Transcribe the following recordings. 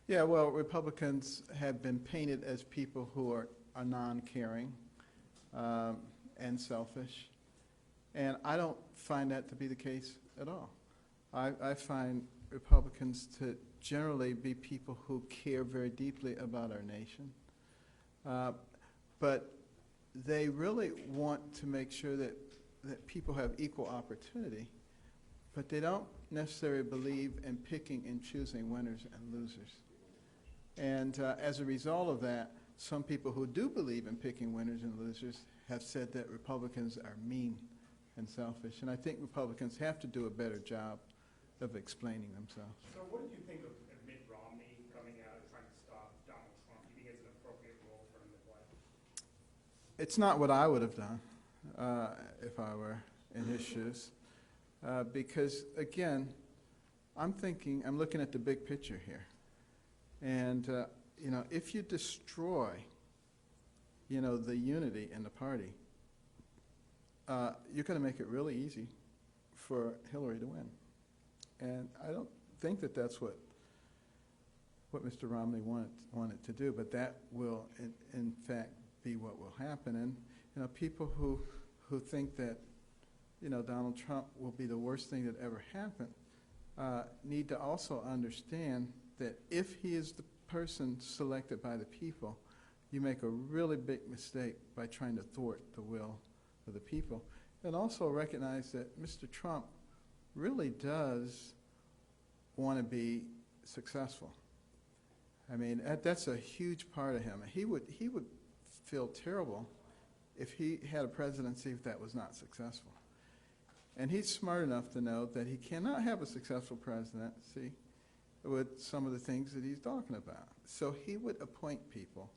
Yeah, well, Republicans have been painted as people who are non-caring and selfish, and I don't find that to be the case at all. I find Republicans to generally be people who care very deeply about our nation, but they really want to make sure that people have equal opportunity, but they don't necessarily believe in picking and choosing winners and losers. And as a result of that, some people who do believe in picking winners and losers have said that Republicans are mean and selfish. And I think Republicans have to do a better job of explaining themselves. So what did you think of Mitt Romney coming out and trying to stop Donald Trump? Do you think it's an appropriate role for him to play? It's not what I would have done if I were in his shoes. Because, again, I'm looking at the big picture here. And, you know, if you destroy, you know, the unity in the party, you're going to make it really easy for Hillary to win. And I don't think that that's what Mr. Romney wanted to do, but that will, in fact, be what will happen. And, you know, people who think that, you know, Donald Trump will be the worst thing that ever happened need to also understand that if he is the person selected by the people, you make a really big mistake by trying to thwart the will of the people. And also recognize that Mr. Trump really does want to be successful. I mean, that's a huge part of him. He would feel terrible if he had a presidency that was not successful. And he's smart enough to know that he cannot have a successful presidency with some of the things that he's talking about. So he would appoint people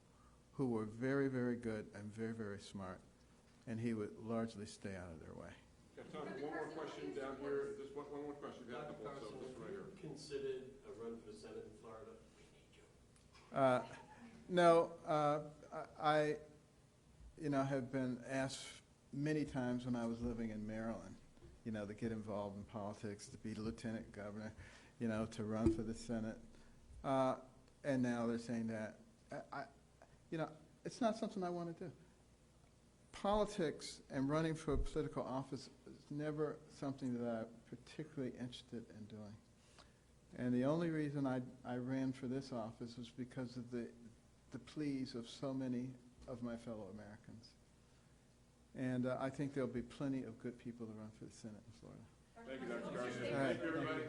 who were very, very good and very, very smart, and he would largely stay out of their way. Got time for one more question down here. Just one more question. Dr. Carson, have you considered a run for Senate in Florida? We need you. No, I, you know, have been asked many times when I was living in Maryland, you know, to get involved in politics, to be lieutenant governor, you know, to run for the Senate. And now they're saying that. You know, it's not something I want to do. Politics and running for a political office is never something that I'm particularly interested in doing. And the only reason I ran for this office was because of the pleas of so many of my fellow Americans. And I think there'll be plenty of good people to run for the Senate in Florida. Thank you, Dr. Carson. All right. Thank you, everybody.